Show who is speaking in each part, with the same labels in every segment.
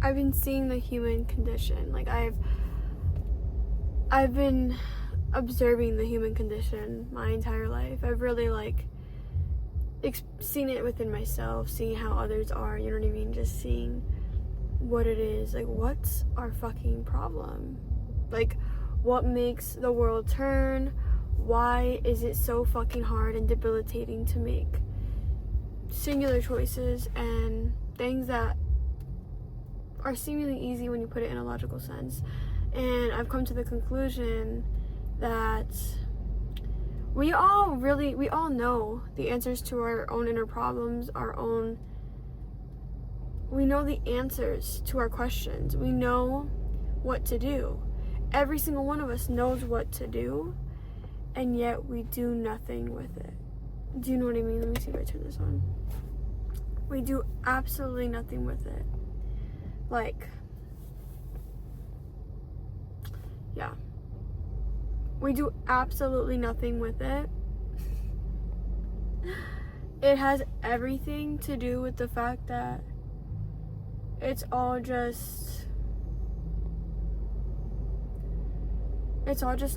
Speaker 1: I've been seeing the human condition. Like, I've been observing the human condition my entire life. I've really, like, seen it within myself, seeing how others are, you know what I mean? Just seeing what it is. Like, what's our fucking problem? Like, what makes the world turn? Why is it so fucking hard and debilitating to make singular choices and things that are seemingly easy when you put it in a logical sense? And I've come to the conclusion that we all know the answers to our own inner problems, we know the answers to our questions. We know what to do. Every single one of us knows what to do, and yet we do nothing with it. Do you know what I mean? Let me see if I turn this on. We do absolutely nothing with it. Like, yeah. We do absolutely nothing with it. It has everything to do with the fact that it's all just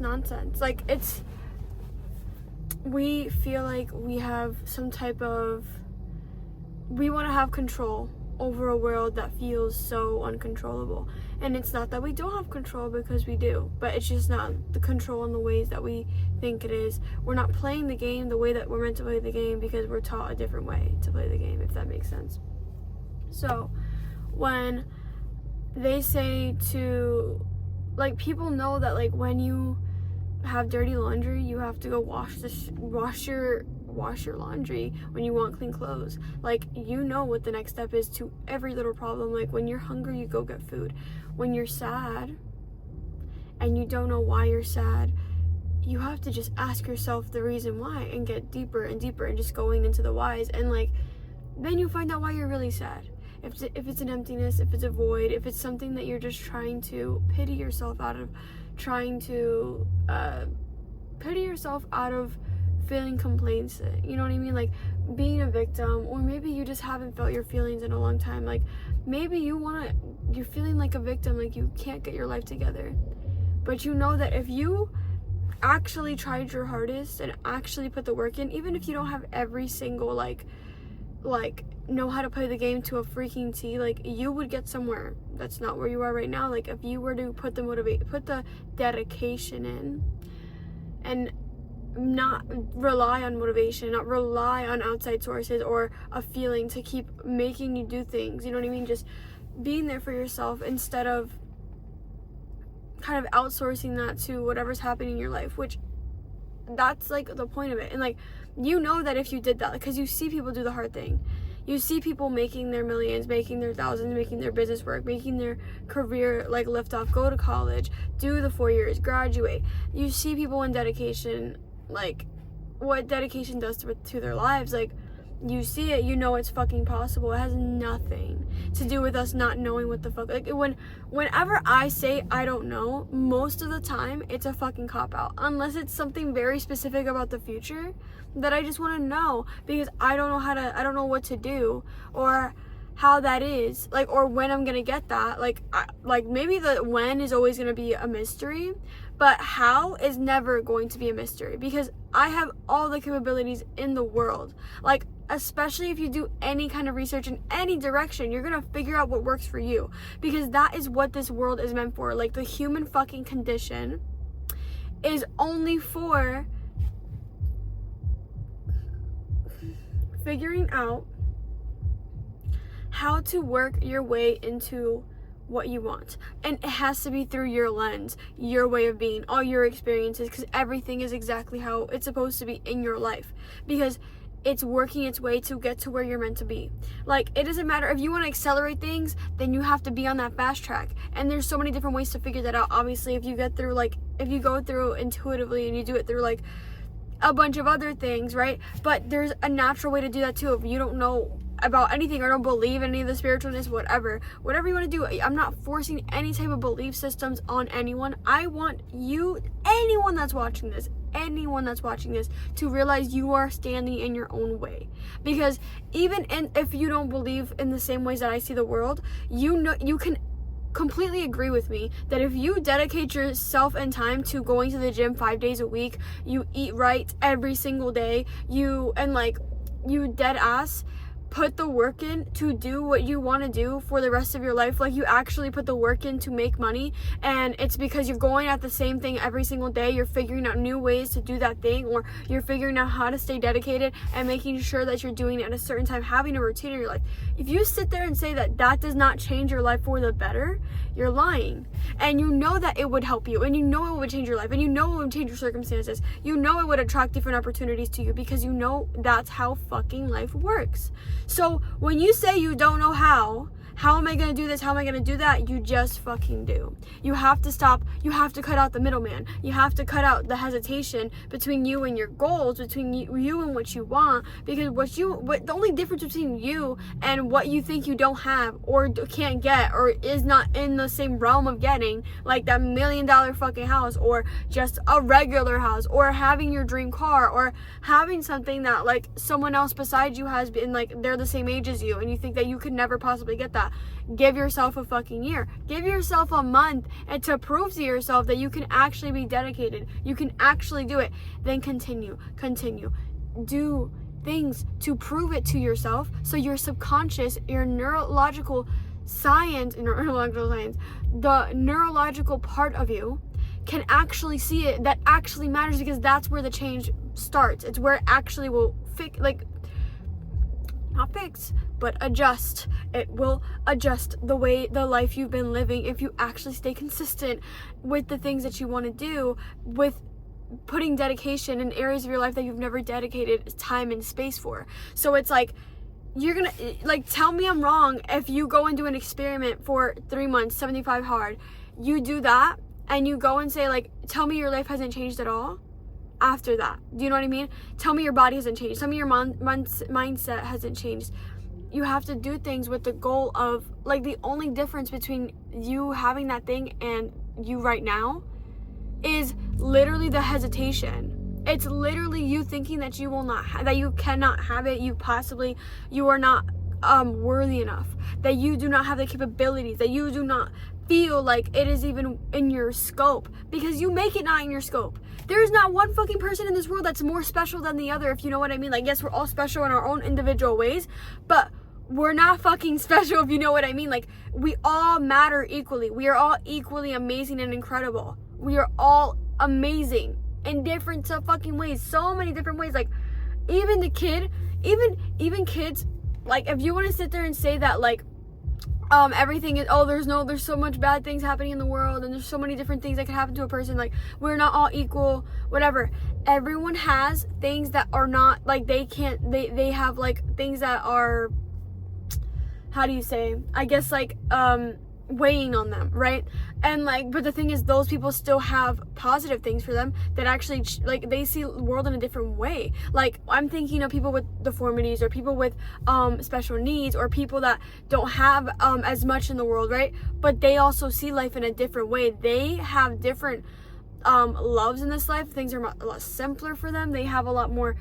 Speaker 1: nonsense. Like, we feel like we have some type of, we want to have control over a world that feels so uncontrollable. And it's not that we don't have control, because we do, but it's just not the control in the ways that we think it is. We're not playing the game the way that we're meant to play the game, because we're taught a different way to play the game, if that makes sense. So when they say to, like, people know that, like, when you have dirty laundry, you have to go wash your laundry when you want clean clothes. Like, you know what the next step is to every little problem. Like, when you're hungry, you go get food. When you're sad and you don't know why you're sad, you have to just ask yourself the reason why and get deeper and deeper and just going into the whys, and, like, then you find out why you're really sad. If it's an emptiness, if it's a void, if it's something that you're just trying to pity yourself out of, feeling complacent, you know what I mean? Like, being a victim, or maybe you just haven't felt your feelings in a long time. Like, maybe you're feeling like a victim, like you can't get your life together. But you know that if you actually tried your hardest and actually put the work in, even if you don't have every single, like know how to play the game to a freaking T, like, you would get somewhere. That's not where you are right now. Like, if you were to put the dedication in, and not rely on motivation, not rely on outside sources or a feeling to keep making you do things, you know what I mean? Just being there for yourself instead of kind of outsourcing that to whatever's happening in your life, which that's, like, the point of it. And, like, you know that if you did that, because you see people do the hard thing. You see people making their millions, making their thousands, making their business work, making their career, like, lift off, go to college, do the 4 years, graduate. You see people in dedication, like, what dedication does to their lives. Like, you see it, you know it's fucking possible. It has nothing to do with us not knowing what the fuck. Like, whenever I say I don't know, most of the time it's a fucking cop-out. Unless it's something very specific about the future that I just want to know, because I don't know what to do, or how that is, like, or when I'm gonna get that. Like, maybe the when is always gonna be a mystery, but how is never going to be a mystery, because I have all the capabilities in the world. Like, especially if you do any kind of research in any direction, you're gonna figure out what works for you, because that is what this world is meant for. Like, the human fucking condition is only for figuring out how to work your way into what you want. And it has to be through your lens, your way of being, all your experiences, because everything is exactly how it's supposed to be in your life, because it's working its way to get to where you're meant to be. Like, it doesn't matter if you want to accelerate things, then you have to be on that fast track, and there's so many different ways to figure that out. Obviously, if you go through intuitively, and you do it through, like, a bunch of other things, right? But there's a natural way to do that too. If you don't know about anything or don't believe in any of the spiritualness, whatever you want to do, I'm not forcing any type of belief systems on anyone. I want you, anyone that's watching this, anyone that's watching this to realize you are standing in your own way. Because even if you don't believe in the same ways that I see the world, you know, you can completely agree with me that if you dedicate yourself and time to going to the gym 5 days a week, you eat right every single day, you dead ass put the work in to do what you want to do for the rest of your life, like you actually put the work in to make money, and it's because you're going at the same thing every single day, you're figuring out new ways to do that thing, or you're figuring out how to stay dedicated and making sure that you're doing it at a certain time, having a routine in your life. If you sit there and say that that does not change your life for the better, you're lying. And you know that it would help you, and you know it would change your life, and you know it would change your circumstances, you know it would attract different opportunities to you, because you know that's how fucking life works. So when you say you don't know how am I going to do this, how am I going to do that, you just fucking do. You have to stop, you have to cut out the middleman, you have to cut out the hesitation between you and your goals, between you and what you want, because the only difference between you and what you think you don't have or can't get or is not in the same realm of getting, like that $1 million fucking house, or just a regular house, or having your dream car, or having something that like someone else beside you has been, like they're the same age as you and you think that you could never possibly get that. Give yourself a fucking year, give yourself a month, and to prove to yourself that you can actually be dedicated, you can actually do it, then continue, do things to prove it to yourself, so your subconscious, your neurological science, the neurological part of you can actually see it, that actually matters, because that's where the change starts. It's where it actually will not fix, but adjust. It will adjust the life you've been living if you actually stay consistent with the things that you want to do, with putting dedication in areas of your life that you've never dedicated time and space for. So it's like, you're gonna, like, tell me I'm wrong if you go and do an experiment for 3 months, 75 hard, you do that and you go and say, like, tell me your life hasn't changed at all after that. Do you know what I mean? Tell me your body hasn't changed, tell me your mindset hasn't changed. You have to do things with the goal of, like, the only difference between you having that thing and you right now is literally the hesitation. It's literally you thinking that you will not that you cannot have it, you are not worthy enough, that you do not have the capabilities, that you do not feel like it is even in your scope, because you make it not in your scope. There is not one fucking person in this world that's more special than the other, if you know what I mean. Like, yes, we're all special in our own individual ways, but we're not fucking special, if you know what I mean. Like, we all matter equally. We are all equally amazing and incredible. We are all amazing in different fucking ways, so many different ways. Like, even the kid, even kids, like, if you want to sit there and say that, like, everything is, there's so much bad things happening in the world, and there's so many different things that could happen to a person, like, we're not all equal, whatever. Everyone has things that are not, like, they have, like, things that are, how do you say, I guess, like, weighing on them, right? And, like, but the thing is, those people still have positive things for them that actually, like, they see the world in a different way. Like, I'm thinking of people with deformities, or people with special needs, or people that don't have as much in the world, right? But they also see life in a different way. They have different loves in this life. Things are a lot simpler for them. They have a lot more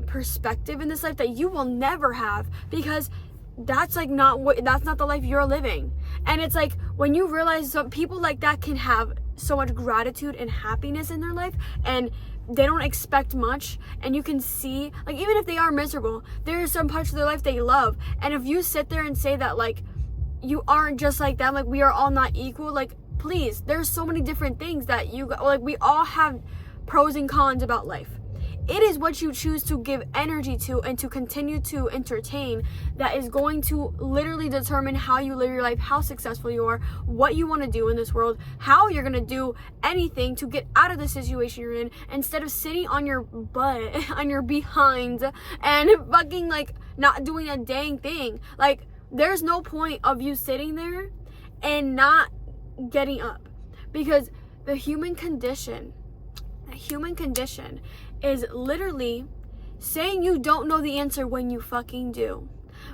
Speaker 1: perspective in this life that you will never have, because that's not the life you're living. And it's like, when you realize some people like that can have so much gratitude and happiness in their life, and they don't expect much, and you can see, like, even if they are miserable, there are some parts of their life they love. And if you sit there and say that, like, you aren't just like them, like, we are all not equal, like, please, there's so many different things that we all have pros and cons about life. It is what you choose to give energy to and to continue to entertain that is going to literally determine how you live your life, how successful you are, what you want to do in this world, how you're going to do anything to get out of the situation you're in, instead of sitting on your butt, on your behind, and fucking, like, not doing a dang thing. Like, there's no point of you sitting there and not getting up, because the human condition is literally saying you don't know the answer when you fucking do.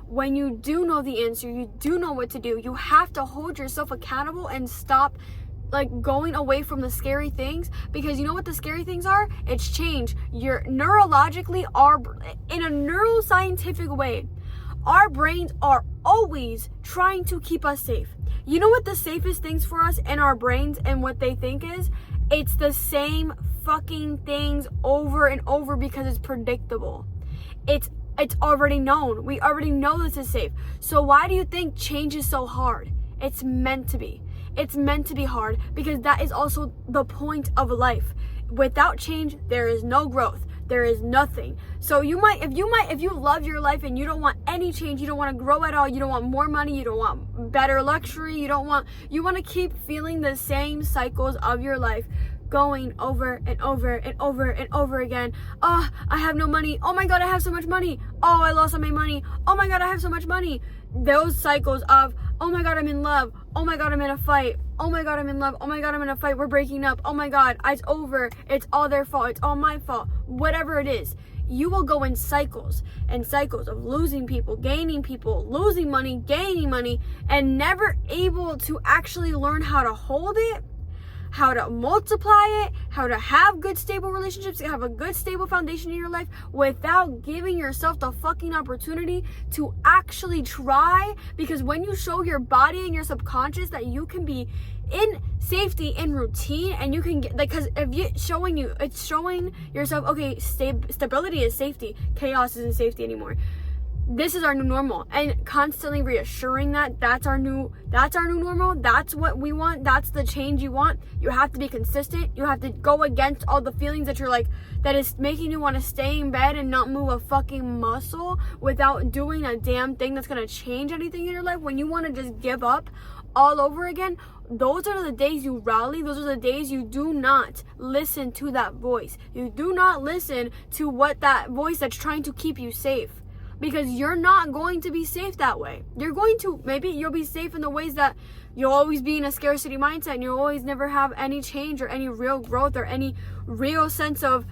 Speaker 1: When you do know the answer, you do know what to do. You have to hold yourself accountable and stop like going away from the scary things, because you know what the scary things are? It's change. You're neurologically, in a neuroscientific way, our brains are always trying to keep us safe. You know what the safest things for us in our brains and what they think is? It's the same fucking things over and over, because it's predictable. It's already known. We already know this is safe. So why do you think change is so hard? It's meant to be. It's meant to be hard, because that is also the point of life. Without change, there is no growth. There is nothing. So if you love your life and you don't want any change, you don't want to grow at all, you don't want more money, you don't want better luxury, you want to keep feeling the same cycles of your life going over and over and over and over again. Oh, I have no money. Oh my God, I have so much money. Oh, I lost all my money. Oh my God, I have so much money. Those cycles of, oh my God, I'm in love. Oh my God, I'm in a fight. Oh my God, I'm in love. Oh my God, I'm in a fight. We're breaking up. Oh my God, it's over. It's all their fault. It's all my fault. Whatever it is, you will go in cycles and cycles of losing people, gaining people, losing money, gaining money, and never able to actually learn how to hold it, how to multiply it, how to have good stable relationships, have a good stable foundation in your life without giving yourself the fucking opportunity to actually try. Because when you show your body and your subconscious that you can be in safety, in routine, and you can get, like, because if it's showing yourself, okay, stability is safety, chaos isn't safety anymore. This is our new normal, and constantly reassuring that that's our new normal. That's what we want. That's the change you want. You have to be consistent. You have to go against all the feelings that you're like, that is making you want to stay in bed and not move a fucking muscle without doing a damn thing that's going to change anything in your life. When you want to just give up all over again, those are the days you rally. Those are the days you do not listen to that voice. You do not listen to what that voice that's trying to keep you safe. Because you're not going to be safe that way. Maybe you'll be safe in the ways that you'll always be in a scarcity mindset and you'll always never have any change or any real growth or any real sense of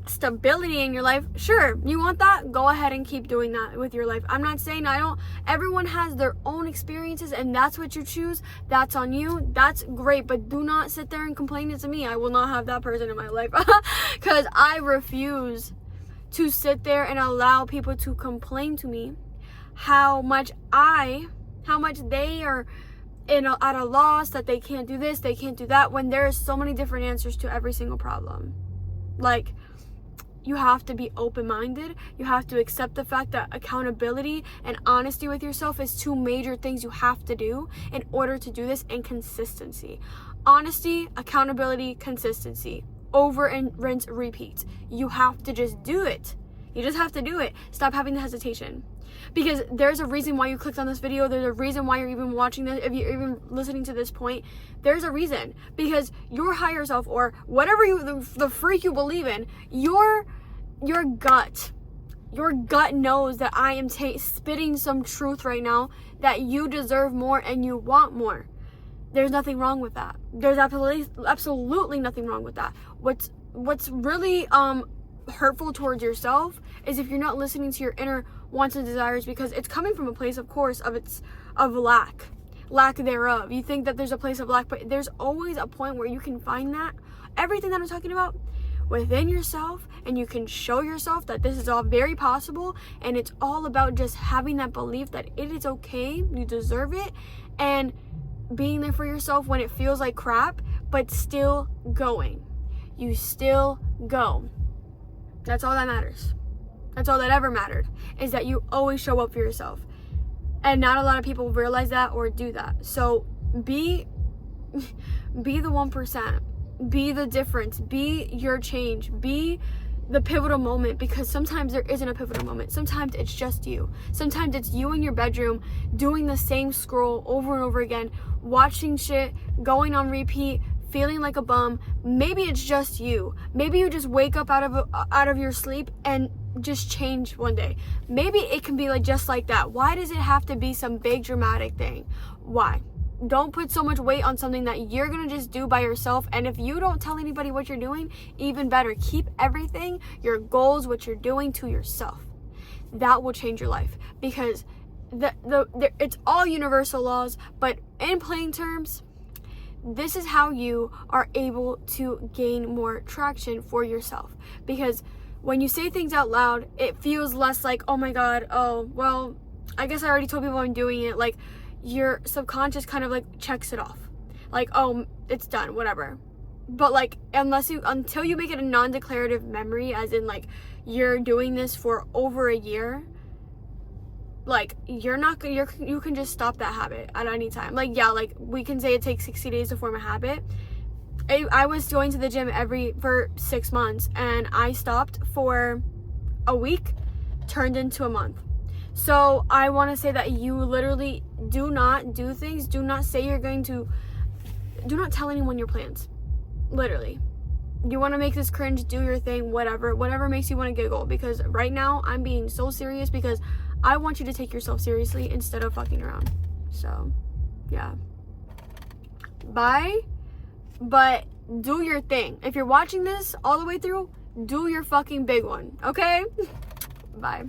Speaker 1: stability in your life. Sure, you want that? Go ahead and keep doing that with your life. I'm not saying everyone has their own experiences, and that's what you choose. That's on you. That's great. But do not sit there and complain to me. I will not have that person in my life, because I refuse to sit there and allow people to complain to me how much they are at a loss, that they can't do this, they can't do that, when there are so many different answers to every single problem. Like, you have to be open-minded. You have to accept the fact that accountability and honesty with yourself is two major things you have to do in order to do this, and consistency. Honesty, accountability, consistency. Over and rinse, repeat. You have to just do it. You just have to do it. Stop having the hesitation. Because there's a reason why you clicked on this video. There's a reason why you're even watching this. If you're even listening to this point, there's a reason. Because your higher self, or whatever the freak you believe in, your gut knows that I am spitting some truth right now, that you deserve more and you want more. There's nothing wrong with that. There's absolutely nothing wrong with that. What's really hurtful towards yourself is if you're not listening to your inner wants and desires, because it's coming from a place, of course, of lack thereof. You think that there's a place of lack, but there's always a point where you can find that everything that I'm talking about within yourself, and you can show yourself that this is all very possible. And it's all about just having that belief that it is okay, you deserve it, and being there for yourself when it feels like crap, but still going. You still go. That's all that matters. That's all that ever mattered, is that you always show up for yourself. And not a lot of people realize that or do that. So be the 1%. Be the difference. Be your change. Be the pivotal moment, because sometimes there isn't a pivotal moment. Sometimes it's just you. Sometimes it's you in your bedroom doing the same scroll over and over again, watching shit, going on repeat, feeling like a bum. Maybe it's just you. Maybe you just wake up out of your sleep and just change one day. Maybe it can be just like that. Why does it have to be some big dramatic thing? Why? Don't put so much weight on something that you're gonna just do by yourself. And if you don't tell anybody what you're doing, even better. Keep everything, your goals, what you're doing, to yourself. That will change your life, because it's all universal laws, but in plain terms, this is how you are able to gain more traction for yourself. Because when you say things out loud, it feels less like, oh my god, oh, well, I guess I already told people I'm doing it. Like, your subconscious kind of like checks it off. Like, oh, it's done, whatever. But like, until you make it a non-declarative memory, as in like, you're doing this for over a year, like, you can just stop that habit at any time. Like, yeah, like, we can say it takes 60 days to form a habit. I was going to the gym for 6 months, and I stopped for a week, turned into a month. So I want to say that you literally do not do things, do not tell anyone your plans. Literally. You want to make this cringe, do your thing, whatever makes you want to giggle. Because right now, I'm being so serious because I want you to take yourself seriously instead of fucking around. So, yeah. Bye. But do your thing. If you're watching this all the way through, do your fucking big one. Okay? Bye.